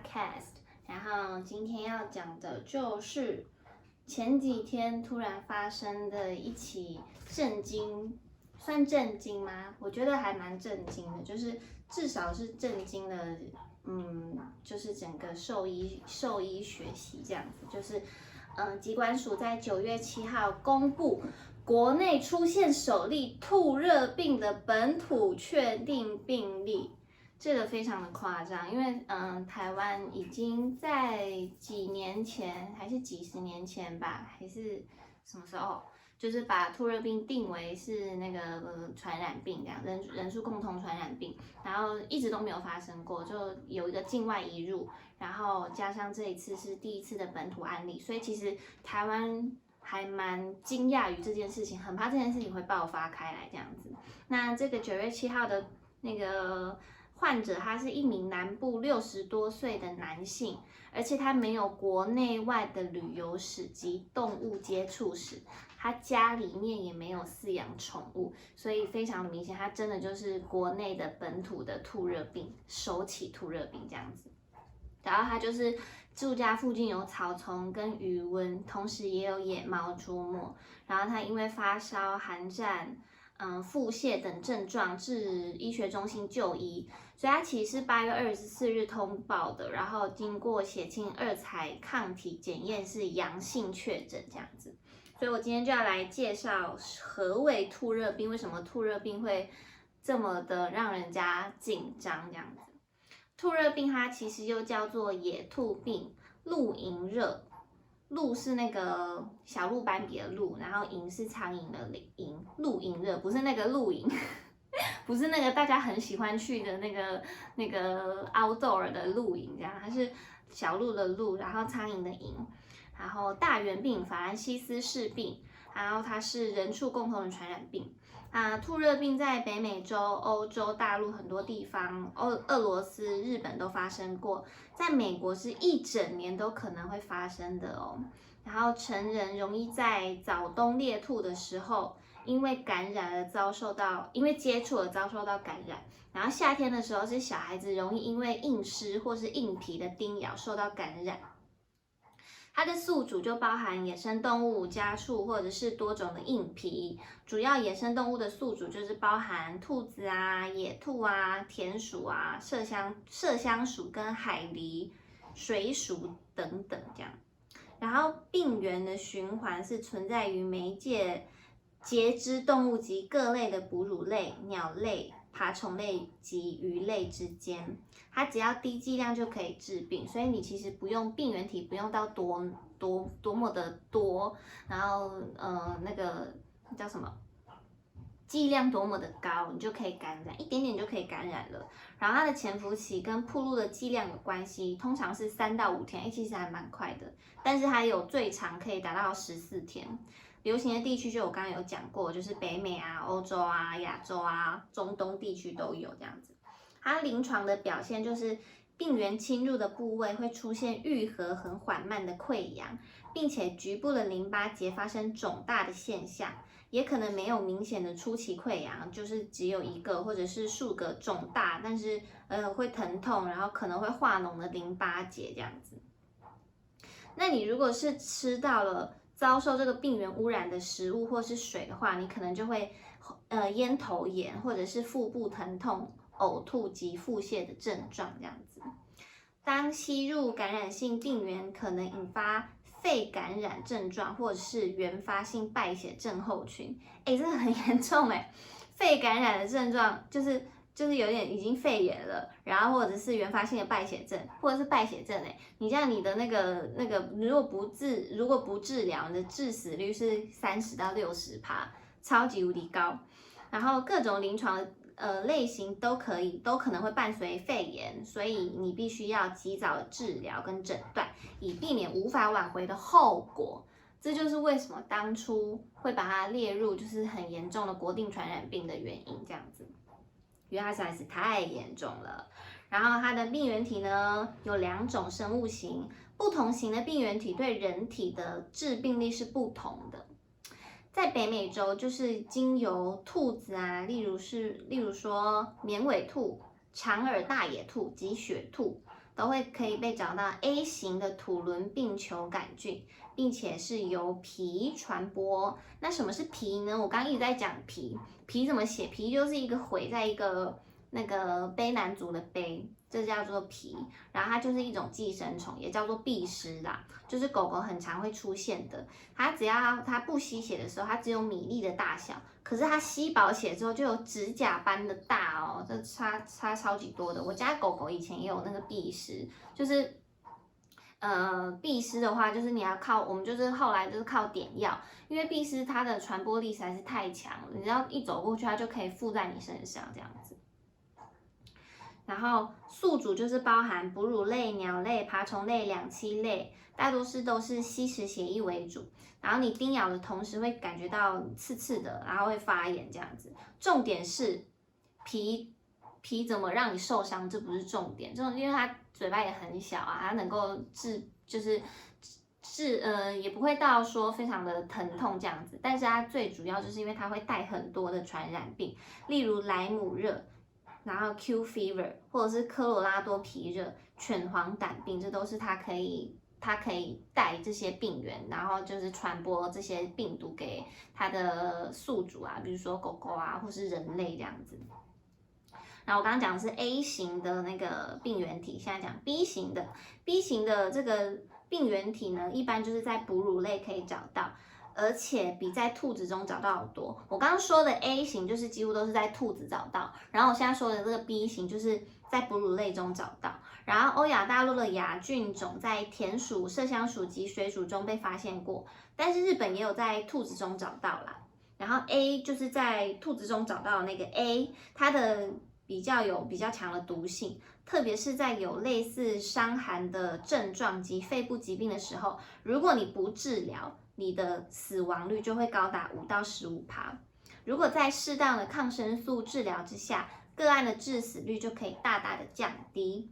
Podcast。然后今天要讲的就是前几天突然发生的一起震惊，算震惊吗？我觉得还蛮震惊的，就是至少是震惊了，就是整个兽医学习这样子，就是疾管署在9月7号公布。国内出现首例兔热病的本土确定病例，这个非常的夸张，因为台湾已经在几年前还是几十年前吧，还是什么时候，就是把兔热病定为是那个传染病这样，人畜共同传染病，然后一直都没有发生过，就有一个境外移入，然后加上这一次是第一次的本土案例，所以其实台湾还蛮惊讶于这件事情，很怕这件事情会爆发开来这样子。那这个9月7号的那个患者，他是一名南部60多岁的男性，而且他没有国内外的旅游史及动物接触史，他家里面也没有饲养宠物，所以非常的明显，他真的就是国内的本土的兔热病，首起兔热病这样子。然后他就是住家附近有草丛跟鱼塭，同时也有野猫出没。然后他因为发烧、寒战、腹泻等症状至医学中心就医，所以他其实是8月24日通报的。然后经过血清2采抗体检验是阳性确诊这样子。所以我今天就要来介绍何谓兔热病，为什么兔热病会这么的让人家紧张这样子。兔热病它其实又叫做野兔病、鹿蝇热，鹿是那个小鹿斑比的鹿，然后蝇是苍蝇的蝇，鹿蝇热不是那个露营，不是那个大家很喜欢去的那个 outdoor 的露营这样，它是小鹿的鹿，然后苍蝇的蝇，然后大圆病、法兰西斯氏病，然后它是人畜共同的传染病。兔热病在北美洲、欧洲大陆很多地方，俄罗斯、日本都发生过，在美国是一整年都可能会发生的哦。然后成人容易在早冬猎兔的时候，因为接触而遭受到感染。然后夏天的时候是小孩子容易因为硬虱或是硬皮的叮咬受到感染。它的宿主就包含野生动物、家畜或者是多种的硬皮。主要野生动物的宿主就是包含兔子啊、野兔啊、田鼠啊、麝香鼠跟海狸、水鼠等等这样。然后病原的循环是存在于媒介节肢动物及各类的哺乳类、鸟类、爬虫类及鱼类之间，它只要低剂量就可以治病，所以你其实不用病原体不用到多么的多，然后那个叫什么剂量多么的高，你就可以感染，一点点就可以感染了。然后它的潜伏期跟暴露的剂量有关系，通常是3到5天，其实还蛮快的，但是它有最长可以达到14天。流行的地区就我刚刚有讲过，就是北美啊、欧洲啊、亚洲啊、中东地区都有这样子。它临床的表现就是病原侵入的部位会出现愈合很缓慢的溃疡，并且局部的淋巴结发生肿大的现象，也可能没有明显的初期溃疡，就是只有一个或者是数个肿大，但是会疼痛，然后可能会化脓的淋巴结这样子。那你如果是吃到了遭受这个病原污染的食物或是水的话，你可能就会咽头炎或者是腹部疼痛、呕吐及腹泻的症状这样子。当吸入感染性病原可能引发肺感染症状或者是原发性败血症候群，这个很严重肺感染的症状就是有点已经肺炎了，然后或者是原发性的败血症，或者是败血症你这样你的那个如果不治疗，你的致死率是30到60%，超级无敌高。然后各种临床类型都可能会伴随肺炎，所以你必须要及早治疗跟诊断，以避免无法挽回的后果。这就是为什么当初会把它列入就是很严重的国定传染病的原因，这样子。因为它实在是太严重了。然后它的病原体呢有2种生物型，不同型的病原体对人体的致病力是不同的。在北美洲，就是经由兔子啊，例如说绵尾兔、长耳大野兔及雪兔，都会可以被找到 A 型的土轮病球杆菌，并且是由脾传播。那什么是脾呢？我刚刚一直在讲脾，脾怎么写？脾就是一个回在一个那个卑南族的卑，这叫做脾。然后它就是一种寄生虫，也叫做蜱虱啦，就是狗狗很常会出现的。它只要它不吸血的时候，它只有米粒的大小，可是它吸饱血之后就有指甲般的大哦，这差超级多的。我家狗狗以前也有那个蜱虱，就是蜱虱的话，就是你要靠我们就是后来就是靠点药，因为蜱虱它的传播力实在是太强了，你只要一走过去，它就可以附在你身上这样子。然后宿主就是包含哺乳类、鸟类、爬虫类、两栖类，大多数都是吸食血液为主。然后你叮咬的同时会感觉到刺刺的，然后会发炎这样子。重点是皮怎么让你受伤，这不是重点。这种因为它嘴巴也很小啊，它能够也不会到说非常的疼痛这样子。但是它最主要就是因为它会带很多的传染病，例如莱姆热。然后 Q fever 或者是科罗拉多皮热、犬黄疸病，这都是它可以带这些病源，然后就是传播这些病毒给它的宿主啊，比如说狗狗啊，或是人类这样子。然后我刚刚讲的是 A 型的那个病原体，现在讲 B 型的这个病原体呢，一般就是在哺乳类可以找到。而且比在兔子中找到好多。我刚刚说的 A 型就是几乎都是在兔子找到，然后我现在说的这个 B 型就是在哺乳类中找到。然后欧亚大陆的亚菌种在田鼠、麝香鼠及水鼠中被发现过，但是日本也有在兔子中找到啦。然后 A 就是在兔子中找到的那个 A， 它的比较强的毒性，特别是在有类似伤寒的症状及肺部疾病的时候，如果你不治疗，你的死亡率就会高达5到15%。如果在适当的抗生素治疗之下，个案的致死率就可以大大的降低。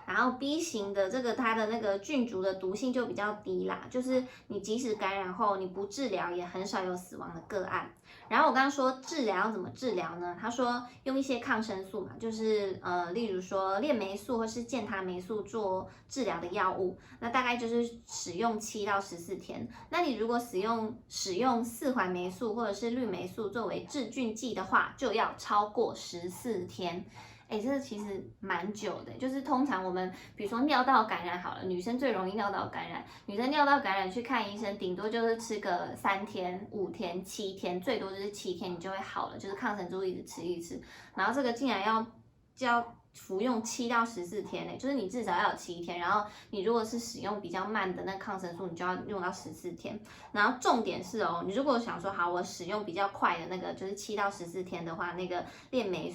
然后 B 型的这个它的那个菌株的毒性就比较低啦，就是你即使感染后你不治疗，也很少有死亡的个案。然后我刚刚说治疗要怎么治疗呢？他说用一些抗生素嘛，就是例如说链霉素或是健他霉素做治疗的药物，那大概就是使用7到14天。那你如果使用4环霉素或者是氯霉素作为致菌剂的话，就要超过14天。哎，这个其实蛮久的，就是通常我们比如说尿道感染好了，女生最容易尿道感染，女生尿道感染去看医生，顶多就是吃个3天、5天、7天，最多就是7天你就会好了，就是抗生素一直吃，然后这个竟然要服用7到14天呢，就是你至少要有7天，然后你如果是使用比较慢的那抗生素，你就要用到14天。然后重点是哦，你如果想说好，我使用比较快的那个，就是7到14天的话，那个链霉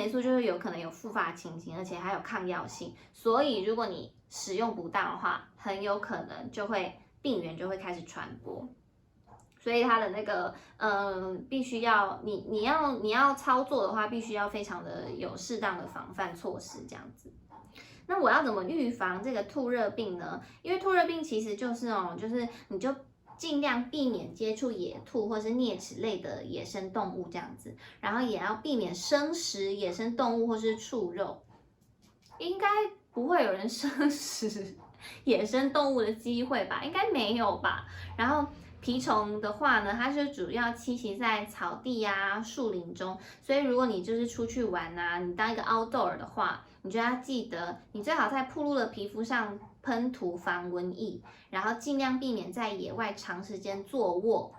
素就是有可能有复发情形，而且还有抗药性，所以如果你使用不当的话，很有可能病原就会开始传播。所以它的那个必须要你要操作的话，必须要非常的有适当的防范措施这样子。那我要怎么预防这个兔热病呢？因为兔热病其实就是就是你就尽量避免接触野兔或是啮齿类的野生动物这样子，然后也要避免生食野生动物或是畜肉。应该不会有人生食野生动物的机会吧？应该没有吧？然后蜱虫的话呢，它是主要栖息在草地啊、树林中，所以如果你就是出去玩啊，你当一个 outdoor 的话，你就要记得，你最好在暴露的皮肤上喷涂防蚊液，然后尽量避免在野外长时间坐卧，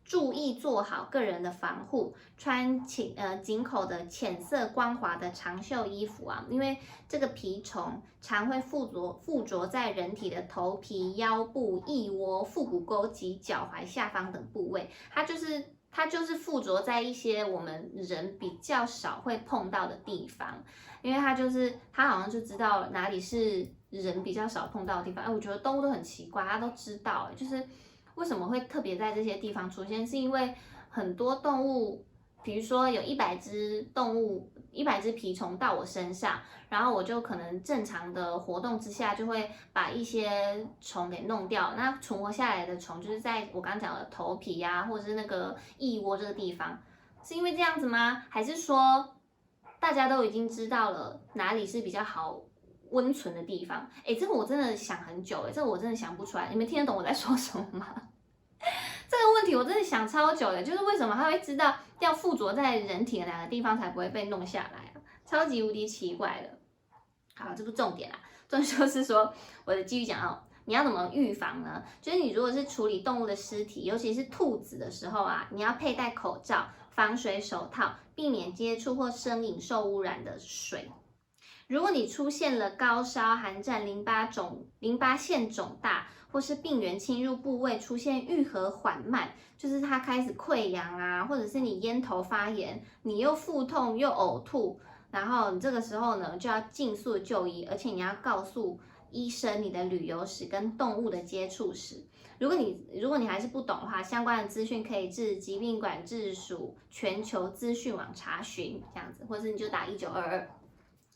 注意做好个人的防护，穿紧口的浅色光滑的长袖衣服啊，因为这个蜱虫常会附着在人体的头皮、腰部、腋窝、腹股沟及脚踝下方等部位，它就是附着在一些我们人比较少会碰到的地方，因为它好像就知道哪里是人比较少碰到的地方。我觉得动物都很奇怪，它都知道，就是为什么会特别在这些地方出现，是因为很多动物，比如说有100只蜱虫到我身上，然后我就可能正常的活动之下，就会把一些虫给弄掉。那存活下来的虫，就是在我刚讲的头皮啊，或者是那个腋窝这个地方，是因为这样子吗？还是说大家都已经知道了哪里是比较好温存的地方。哎，这个我真的想很久，这个我真的想不出来。你们听得懂我在说什么吗？这个问题我真的想超久的，就是为什么他会知道要附着在人体的哪个地方才不会被弄下来啊？超级无敌奇怪的。好，这不重点啦，重点就是说，我继续讲哦。你要怎么预防呢？就是你如果是处理动物的尸体，尤其是兔子的时候啊，你要佩戴口罩、防水手套，避免接触或生饮受污染的水。如果你出现了高烧、寒战、淋巴腺肿大，或是病原侵入部位出现愈合缓慢，就是它开始溃疡啊，或者是你咽头发炎，你又腹痛又呕吐，然后你这个时候呢就要尽速就医，而且你要告诉医生你的旅游史跟动物的接触史。如果你还是不懂的话，相关的资讯可以至疾病管制署全球资讯网查询，这样子，或者是你就打1922。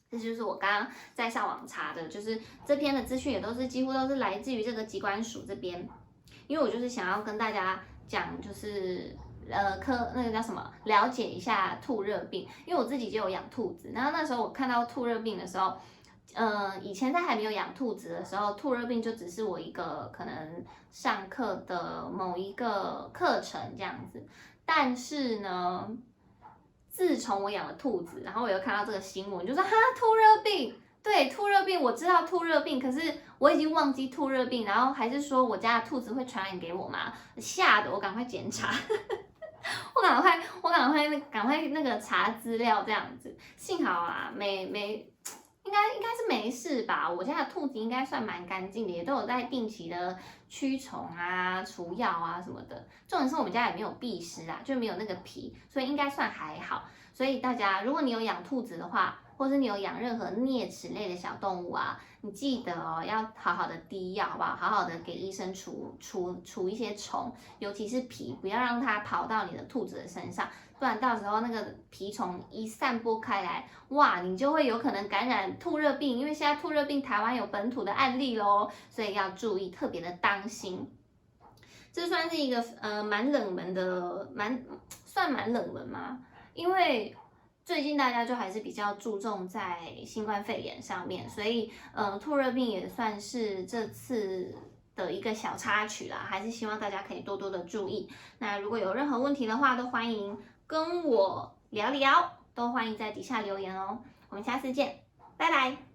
这就是我刚刚在上网查的，就是这篇的资讯也几乎都是来自于这个疾管署这边，因为我就是想要跟大家讲，就是那个叫什么，了解一下兔热病，因为我自己就有养兔子，然后那时候我看到兔热病的时候，以前在还没有养兔子的时候，兔热病就只是我一个可能上课的某一个课程这样子，但是呢。自从我养了兔子，然后我又看到这个新闻，就说哈兔热病，对兔热病我知道兔热病，可是我已经忘记兔热病，然后还是说我家的兔子会传染给我吗？吓得我赶快检查，我赶快那个查资料这样子，幸好啊应该是没事吧？我家的兔子应该算蛮干净的，也都有在定期的驱虫啊、除药啊什么的。重点是我们家也没有蜱虱啊，就没有那个皮，所以应该算还好。所以大家，如果你有养兔子的话，或是你有养任何啮齿类的小动物啊，你记得哦，要好好的滴药，好不好？好好的给医生除一些虫，尤其是皮，不要让它跑到你的兔子的身上。不然到时候那个蜱虫一散播开来，哇，你就会有可能感染兔热病，因为现在兔热病台湾有本土的案例咯，所以要注意，特别的当心。这算是一个蛮冷门的，算蛮冷门吗？因为最近大家就还是比较注重在新冠肺炎上面，所以兔热病也算是这次的一个小插曲啦，还是希望大家可以多多的注意。那如果有任何问题的话，都欢迎跟我聊聊，都欢迎在底下留言哦。我们下次见，拜拜。